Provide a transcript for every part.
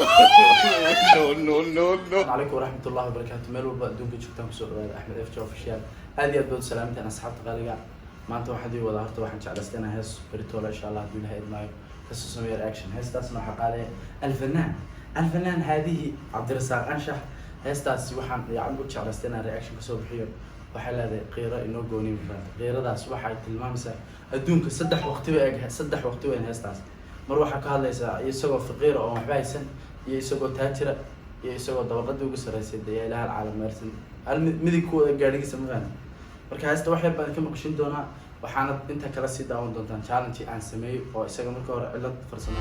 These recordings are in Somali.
السلام عليكم ورحمة الله وبركاته. ميل والبا أدونك جبتان كسور أحمد إفجا أوفيشال. هذه أدود سلامتي أنا أصحاب غالية. ما أنت واحد يوضع هرت واحد شعر استنا هس بريتولا إن شاء الله دون هاي الماي. بس سمير رياكشن هس تاسنا حقالي الفنان هذه عبد الرزاق أنشح هس تاس وحن يعبد شعر استنا رياكشن كسور بحير. وحلا ذي قيرة إنه جوني مفرد قيرة ده سواحد المامسة أدونك صدح وقت وين صدح وقت وين هس تاس مروحة كهذا يسوق في قيرة أو محبايسن يسوق تاترة يسوق dabaqada ugu sareysay ilaha caalam meersan midikooda gaarigiisa ma fahmin marka haysta wax yar baan ka maqshin doonaa waxaana inta kala sii daawan doontaan challenge aan sameeyo oo isaga marka hore cilad farsamo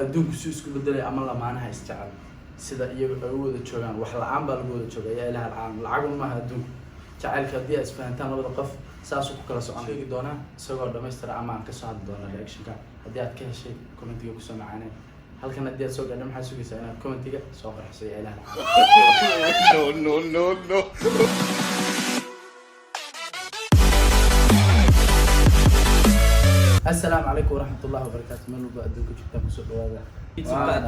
adduunku si isku bedelay ama lamaanaha isjecel sida iyagu ay u wada joogaan wax la'aan baa lagu wada joogay yaa ilaha la'aan lacag ma aha adduunku jacaylka haddii ay isfahantaan labada qof saas uu ku kala socon sheegi doonaa isagoo dhammaystira ama aan ka soo hadli doona reactionka haddii aad ka heshay commentiga kusoo macaanay halkan haddii aad soo gaadhay maxaa sugaysaa inaad commentiga soo qarxiso yaa ilaha la'aan no السلام عليكم ورحمة الله وبركاته. من لو أدونك جبتان كسور دوادا.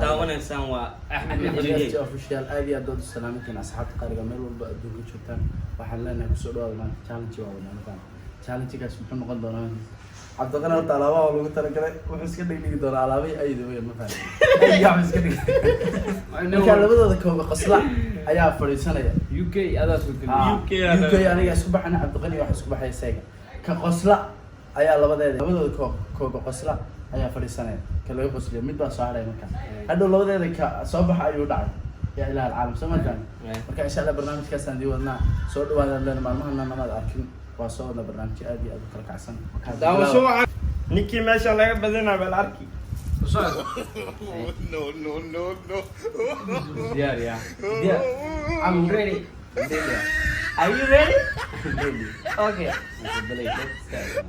داونا سوا أحمد إفجا أوفيشال آدي أدود السلام كنا أصحاب قارئة من لو أدونك جبتان وحلنا كسور دوادا ما challenge وانا مثلا challenge كاس محمد قدران عبد الغني طلبة ولو ترى كذا وحس كده يجي دور على بي أي دوية مثلا أي حس كده كان لبده ذكوا بقصلا أيها فريسنا يا UK هذا UK أنا يسبح أنا عبد الغني واحد يسبح يساق كقصلا ayaa labadooda koob qosla ayaa fadhiisanay kala qosliyo mid baa soo haray marka hadhow labadeeda ka soo baxa ayuu dhacay yaa ilaaha caalam samadan marka insha Allah barnaamijkaas aan diiwadna soo dhawaada leen maalmahan namad arkin waa soo wada barnaamij aad iyo aad u kala kacsan daawasho ninkii meesha laga badana bal arki no yeah I'm ready are you ready okay let's start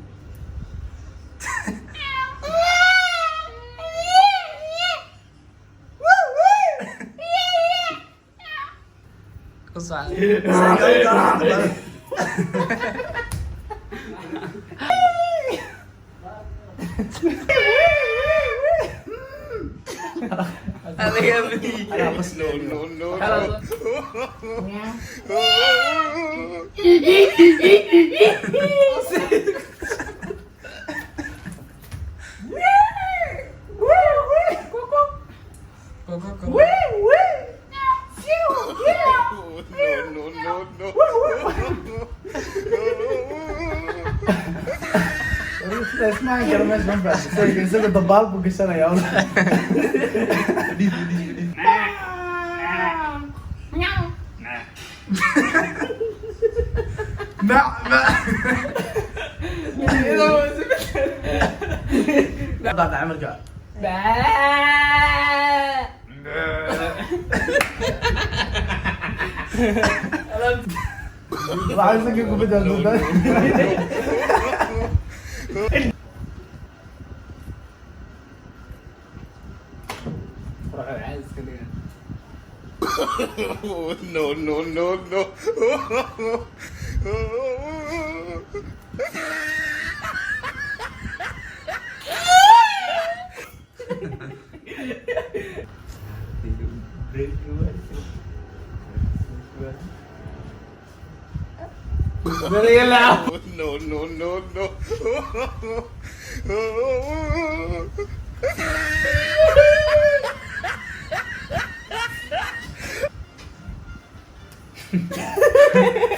اسمع كلمات ما بعرف يسوي ضبال بقشنا يا ولد لا بعد عمل كده عايزك يكون بدل no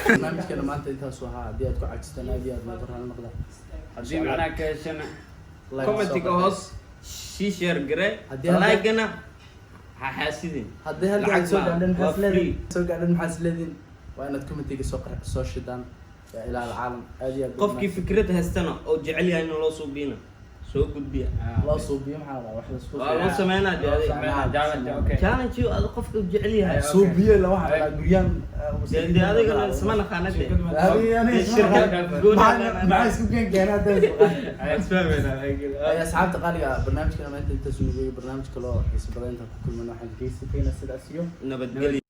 برنامج كنا ما أنت تسوها ديات كعكستنا ديات ما ترى النقطة هذه معنا كشنا كومنتي كهوس شير جري لايكنا حاسدين هذه هل سوق عندنا حاسلين سوق عندنا حاسلين وأنا كومنتي سوق سوشيدان إلى العالم أجي قف كيف فكرتها السنة أو جعلها إنه لو صوبينا سو قد بيها لا صوبيهم هذا واحد صوب والله سمعنا جالي كان شو هذا قف جعلها صوبيه لو واحد قريان dee adigana isma naqaana dee maxaa isku keenkeenaa asxaabta qaaliga barnaamijkana maanta intaas ugu barnaamij kaloo xiiso badan intaan ku kulmano waxaan geysatayna sidaas iyo nabadgelyo